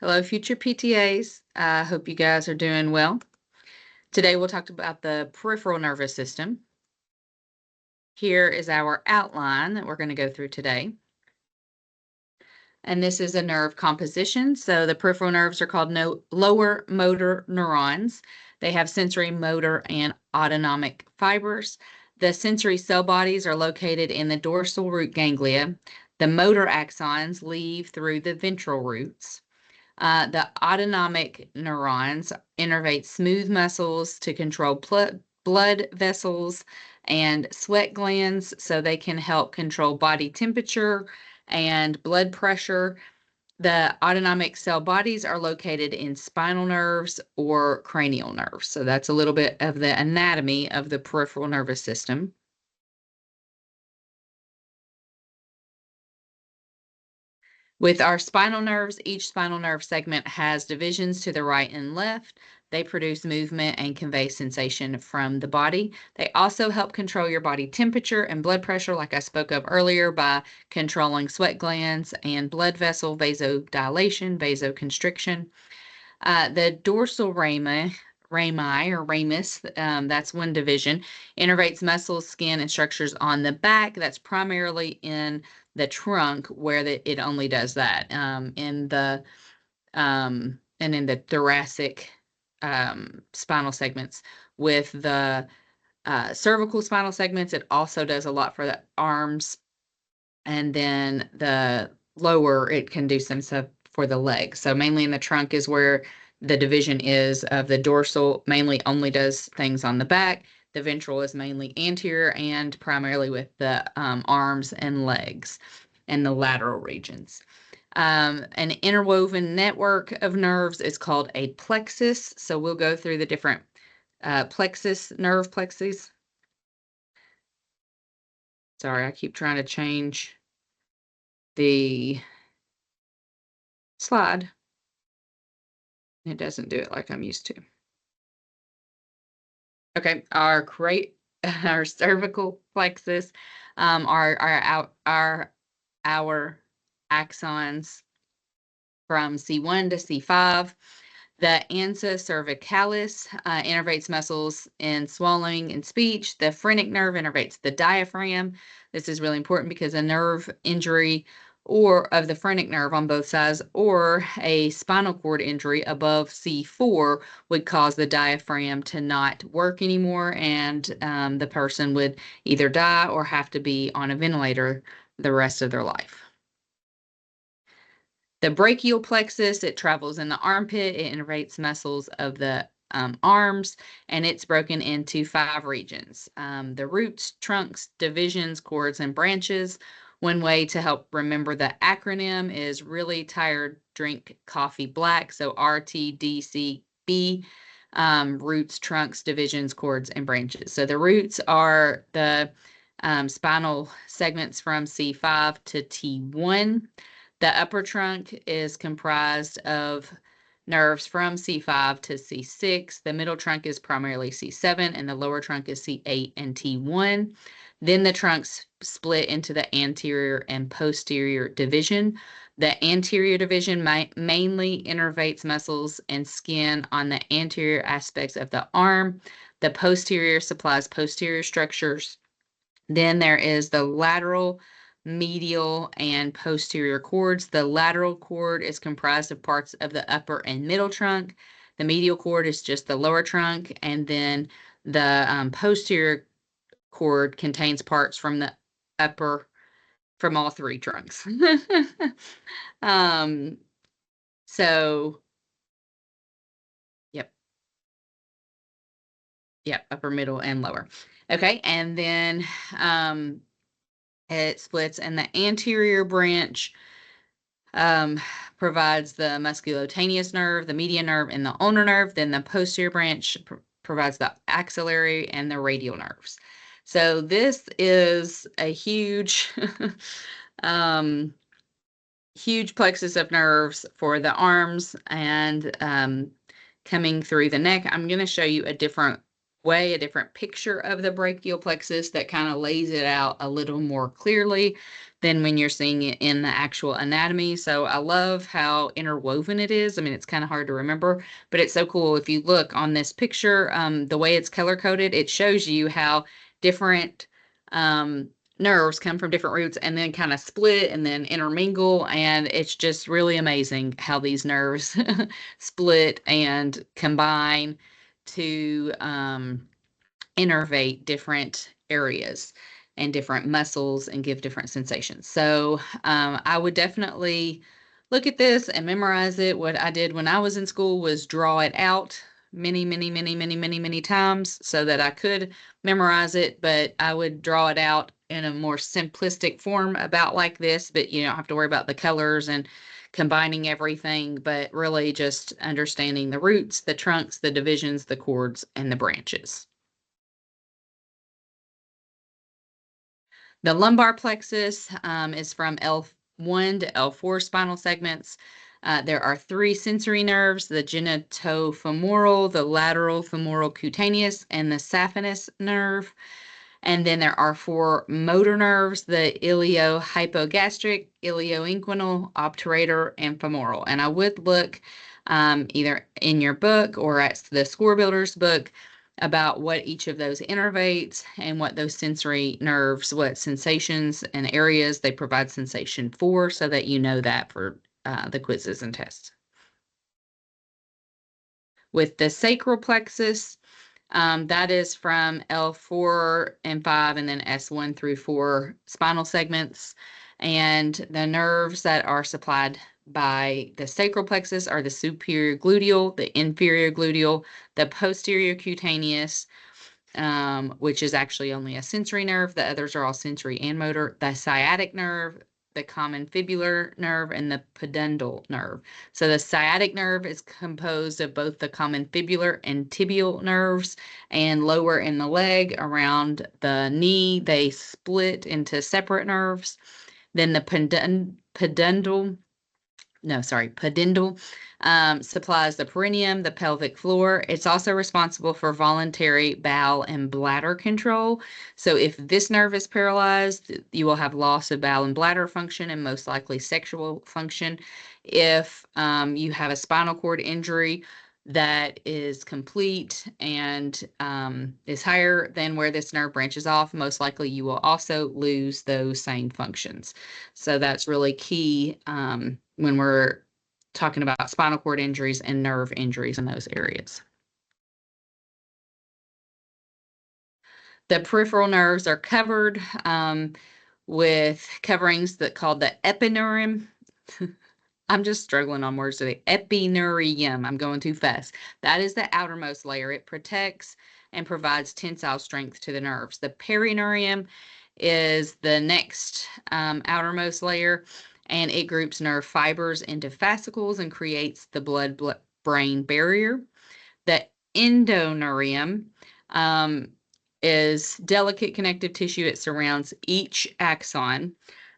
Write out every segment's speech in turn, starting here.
Hello, future PTAs. I hope you guys are doing well. Today we'll talk about the peripheral nervous system. Here is our outline that we're going to go through today. And this is a nerve composition. So the peripheral nerves are called lower motor neurons. They have sensory, motor, and autonomic fibers. The sensory cell bodies are located in the dorsal root ganglia. The motor axons leave through the ventral roots. The autonomic neurons innervate smooth muscles to control blood vessels and sweat glands so they can help control body temperature and blood pressure. The autonomic cell bodies are located in spinal nerves or cranial nerves. So that's a little bit of the anatomy of the peripheral nervous system. With our spinal nerves, each spinal nerve segment has divisions to the right and left. They produce movement and convey sensation from the body. They also help control your body temperature and blood pressure, like I spoke of earlier, by controlling sweat glands and blood vessel vasodilation, vasoconstriction. The dorsal rami or ramus, that's one division, innervates muscles, skin, and structures on the back. That's primarily in the trunk where it only does that. And in the thoracic spinal segments. With the cervical spinal segments, it also does a lot for the arms. And then the lower, it can do some stuff for the legs. So mainly in the trunk is where the division is of the dorsal, mainly only does things on the back. The ventral is mainly anterior and primarily with the arms and legs and the lateral regions. An interwoven network of nerves is called a plexus. So we'll go through the different nerve plexes. Sorry, I keep trying to change the slide. It doesn't do it like I'm used to. Okay, our cervical plexus, our axons from C1 to C5. The ansa cervicalis innervates muscles in swallowing and speech. The phrenic nerve innervates the diaphragm. This is really important because a nerve injury or of the phrenic nerve on both sides or a spinal cord injury above C4 would cause the diaphragm to not work anymore, and the person would either die or have to be on a ventilator the rest of their life. The brachial plexus, it travels in the armpit. It innervates muscles of the arms, and it's broken into 5 regions. The roots, trunks, divisions, cords, and branches. One way to help remember the acronym is really tired, drink coffee black. So RTDCB, roots, trunks, divisions, cords, and branches. So the roots are the spinal segments from C5 to T1. The upper trunk is comprised of nerves from C5 to C6. The middle trunk is primarily C7, and the lower trunk is C8 and T1. Then the trunks split into the anterior and posterior division. The anterior division mainly innervates muscles and skin on the anterior aspects of the arm. The posterior supplies posterior structures. Then there is the lateral, medial, and posterior cords. The lateral cord is comprised of parts of the upper and middle trunk. The medial cord is just the lower trunk, and then the posterior cord contains parts from all 3 trunks. So, yep, upper, middle, and lower. Okay, and then it splits, and the anterior branch provides the musculocutaneous nerve, the median nerve, and the ulnar nerve. Then the posterior branch provides the axillary and the radial nerves. So this is a huge, huge plexus of nerves for the arms and coming through the neck. I'm going to show you a different picture of the brachial plexus that kind of lays it out a little more clearly. than when you're seeing it in the actual anatomy. So I love how interwoven it is. I mean, it's kind of hard to remember, but it's so cool. If you look on this picture, the way it's color coded, it shows you how different um, nerves come from different roots and then kind of split and then intermingle. And it's just really amazing how these nerves split and combine to innervate different areas and different muscles and give different sensations. So I would definitely look at this and memorize it. What I did when I was in school was draw it out many times so that I could memorize it, but I would draw it out in a more simplistic form about like this, but you don't have to worry about the colors and combining everything, but really just understanding the roots, the trunks, the divisions, the cords, and the branches. The lumbar plexus is from L1 to L4 spinal segments. There are three sensory nerves, the genitofemoral, the lateral femoral cutaneous, and the saphenous nerve. And then there are four motor nerves, the iliohypogastric, ilioinguinal, obturator, and femoral. And I would look either in your book or at the Score Builders book about what each of those innervates and what those sensory nerves, what sensations and areas they provide sensation for, so that you know that for the quizzes and tests. With the sacral plexus, that is from L4 and 5 and then S1 through 4 spinal segments. And the nerves that are supplied by the sacral plexus are the superior gluteal, the inferior gluteal, the posterior cutaneous, which is actually only a sensory nerve. The others are all sensory and motor. The sciatic nerve, the common fibular nerve, and the pudendal nerve. So the sciatic nerve is composed of both the common fibular and tibial nerves, and lower in the leg around the knee, they split into separate nerves. Then the pudendal supplies the perineum, the pelvic floor. It's also responsible for voluntary bowel and bladder control. So if this nerve is paralyzed, you will have loss of bowel and bladder function and most likely sexual function. If you have a spinal cord injury that is complete and is higher than where this nerve branches off, most likely you will also lose those same functions. So that's really key when we're talking about spinal cord injuries and nerve injuries in those areas. The peripheral nerves are covered with coverings that called the epineurium. I'm just struggling on words today. Epineurium. I'm going too fast. That is the outermost layer. It protects and provides tensile strength to the nerves. The perineurium is the next outermost layer, and it groups nerve fibers into fascicles and creates the blood-brain barrier. The endoneurium is delicate connective tissue. It surrounds each axon.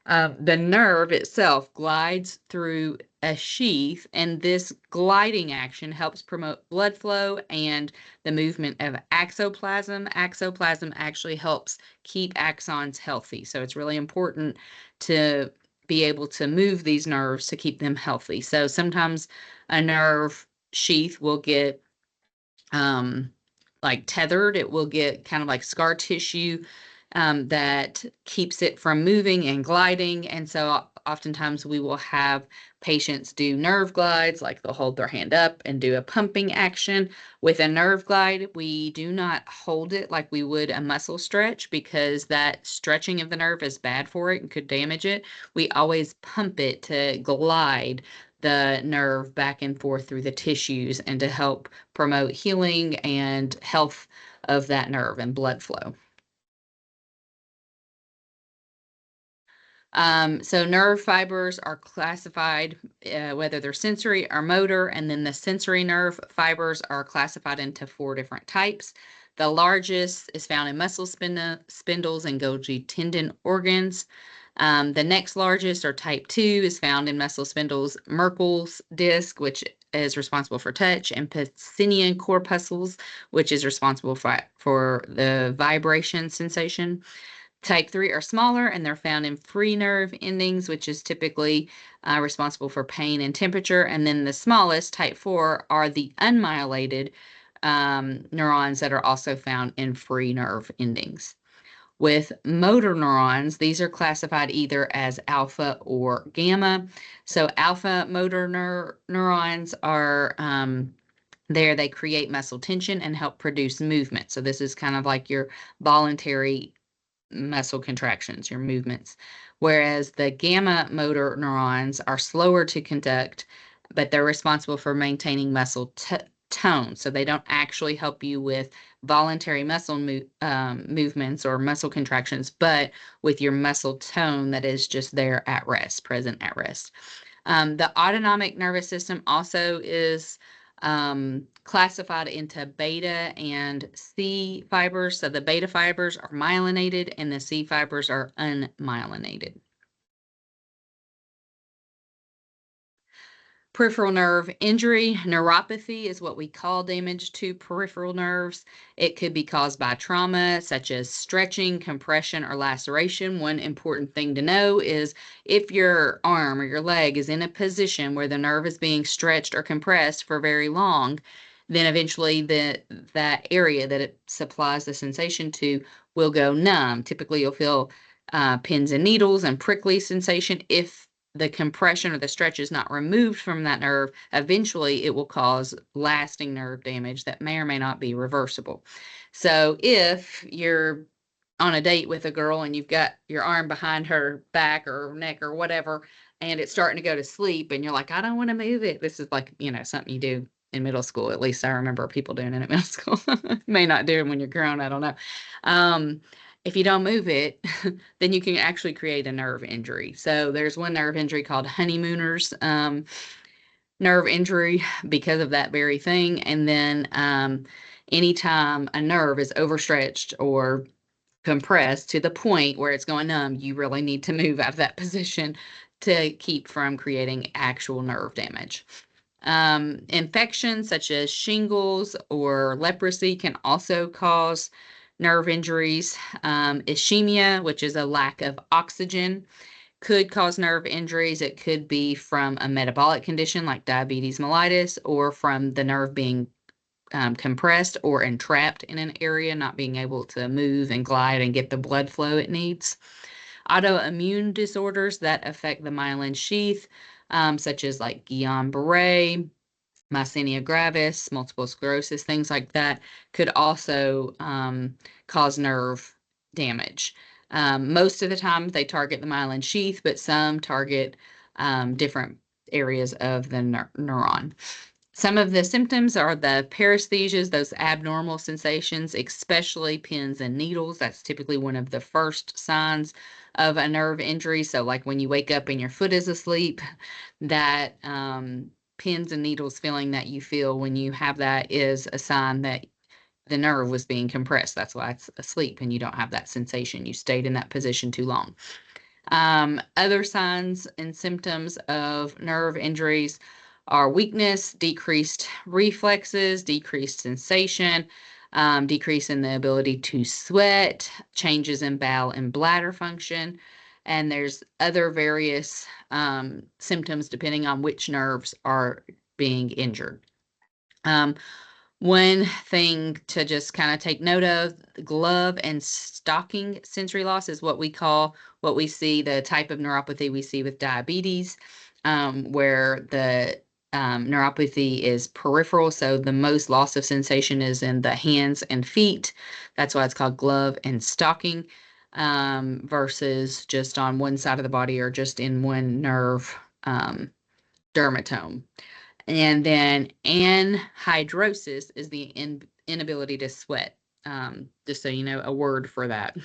The nerve itself glides through a sheath, and this gliding action helps promote blood flow and the movement of axoplasm. Axoplasm actually helps keep axons healthy. So it's really important to be able to move these nerves to keep them healthy. So sometimes a nerve sheath will get like tethered. It will get kind of like scar tissue that keeps it from moving and gliding. And so oftentimes we will have patients do nerve glides, like they'll hold their hand up and do a pumping action. With a nerve glide, we do not hold it like we would a muscle stretch, because that stretching of the nerve is bad for it and could damage it. We always pump it to glide the nerve back and forth through the tissues and to help promote healing and health of that nerve and blood flow. So nerve fibers are classified whether they're sensory or motor, and then the sensory nerve fibers are classified into four different types. The largest is found in muscle spindles and Golgi tendon organs. The next largest, or type 2, is found in muscle spindles, Merkel's disc, which is responsible for touch, and Pacinian corpuscles, which is responsible for the vibration sensation. Type 3 are smaller, and they're found in free nerve endings, which is typically responsible for pain and temperature. And then the smallest, type 4, are the unmyelinated neurons that are also found in free nerve endings. With motor neurons, these are classified either as alpha or gamma. So alpha motor neurons are there, they create muscle tension and help produce movement. So this is kind of like your voluntary muscle contractions, your movements. Whereas the gamma motor neurons are slower to conduct, but they're responsible for maintaining muscle tone. So they don't actually help you with voluntary muscle movements or muscle contractions, but with your muscle tone that is just there at rest, present at rest. The autonomic nervous system also is classified into beta and C fibers. So the beta fibers are myelinated and the C fibers are unmyelinated. Peripheral nerve injury, neuropathy is what we call damage to peripheral nerves. It could be caused by trauma, such as stretching, compression, or laceration. One important thing to know is if your arm or your leg is in a position where the nerve is being stretched or compressed for very long, then eventually that area that it supplies the sensation to will go numb. Typically, you'll feel pins and needles and prickly sensation. If the compression or the stretch is not removed from that nerve, eventually it will cause lasting nerve damage that may or may not be reversible. So if you're on a date with a girl and you've got your arm behind her back or neck or whatever, and it's starting to go to sleep and you're like, I don't want to move it. This is like, something you do in middle school. At least I remember people doing it in middle school. May not do it when you're grown. I don't know. If you don't move it, then you can actually create a nerve injury. So there's one nerve injury called honeymooners nerve injury because of that very thing. And then anytime a nerve is overstretched or compressed to the point where it's going numb, you really need to move out of that position to keep from creating actual nerve damage. Infections such as shingles or leprosy can also cause nerve injuries. Ischemia, which is a lack of oxygen, could cause nerve injuries. It could be from a metabolic condition like diabetes mellitus, or from the nerve being compressed or entrapped in an area, not being able to move and glide and get the blood flow it needs. Autoimmune disorders that affect the myelin sheath, such as like Guillain-Barré, myasthenia gravis, multiple sclerosis, things like that, could also cause nerve damage. Most of the time they target the myelin sheath, but some target different areas of the neuron. Some of the symptoms are the paresthesias, those abnormal sensations, especially pins and needles. That's typically one of the first signs of a nerve injury. So like when you wake up and your foot is asleep, that pins and needles feeling that you feel when you have that is a sign that the nerve was being compressed. That's why it's asleep and you don't have that sensation. You stayed in that position too long. Other signs and symptoms of nerve injuries are weakness, decreased reflexes, decreased sensation, decrease in the ability to sweat, changes in bowel and bladder function, and there's other various symptoms depending on which nerves are being injured. One thing to just kind of take note of, glove and stocking sensory loss is what we see, the type of neuropathy we see with diabetes, where the neuropathy is peripheral. So the most loss of sensation is in the hands and feet. That's why it's called glove and stocking, versus just on one side of the body or just in one nerve dermatome. And then anhidrosis is the inability to sweat. Just so you know, a word for that.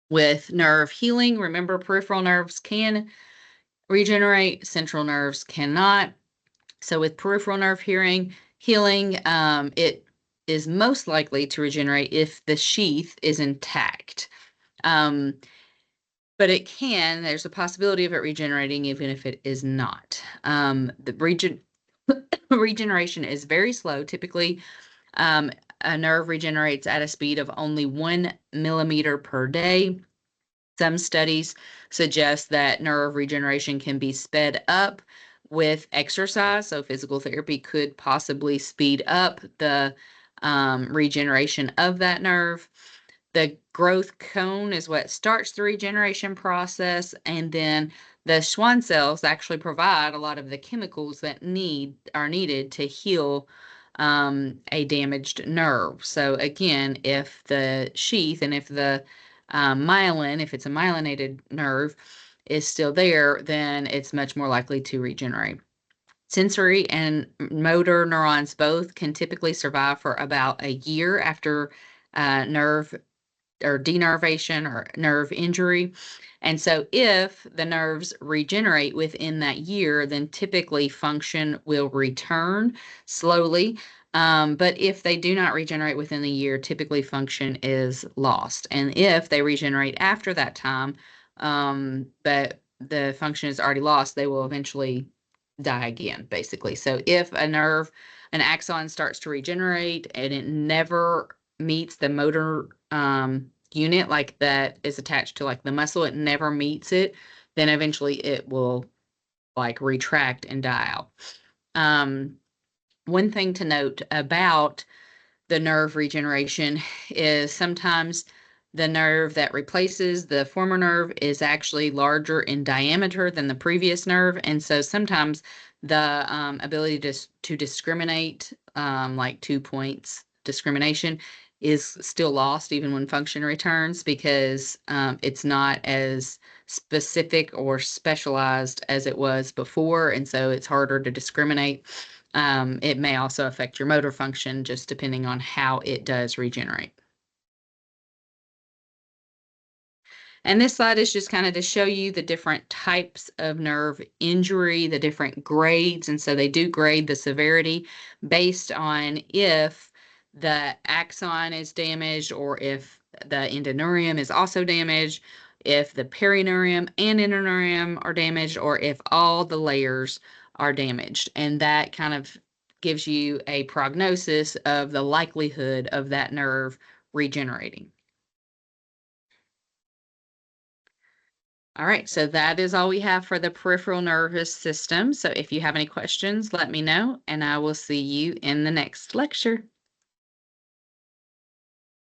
With nerve healing, remember peripheral nerves can regenerate, central nerves cannot. So with peripheral nerve healing, it is most likely to regenerate if the sheath is intact. But there's a possibility of it regenerating even if it is not. The regeneration is very slow. Typically, a nerve regenerates at a speed of only 1 millimeter per day. Some studies suggest that nerve regeneration can be sped up with exercise. So, physical therapy could possibly speed up the regeneration of that nerve. The growth cone is what starts the regeneration process, and then the Schwann cells actually provide a lot of the chemicals that are needed to heal a damaged nerve. So again, if the sheath and if the myelin, if it's a myelinated nerve, is still there, then it's much more likely to regenerate. Sensory and motor neurons both can typically survive for about a year after nerve or denervation or nerve injury. And so if the nerves regenerate within that year, then typically function will return slowly. But if they do not regenerate within the year, typically function is lost. And if they regenerate after that time, but the function is already lost, they will eventually die again, basically. So if an axon starts to regenerate and it never meets the motor unit like that is attached to like the muscle, it never meets it, then eventually it will like retract and die out. One thing to note about the nerve regeneration is sometimes the nerve that replaces the former nerve is actually larger in diameter than the previous nerve. And so sometimes the ability to discriminate, like 2 points discrimination, is still lost even when function returns because it's not as specific or specialized as it was before. And so it's harder to discriminate. It may also affect your motor function just depending on how it does regenerate. And this slide is just kind of to show you the different types of nerve injury, the different grades. And so they do grade the severity based on if the axon is damaged or if the endoneurium is also damaged, if the perineurium and interneurium are damaged, or if all the layers are damaged. And that kind of gives you a prognosis of the likelihood of that nerve regenerating. All right, so that is all we have for the peripheral nervous system. So if you have any questions, let me know, and I will see you in the next lecture.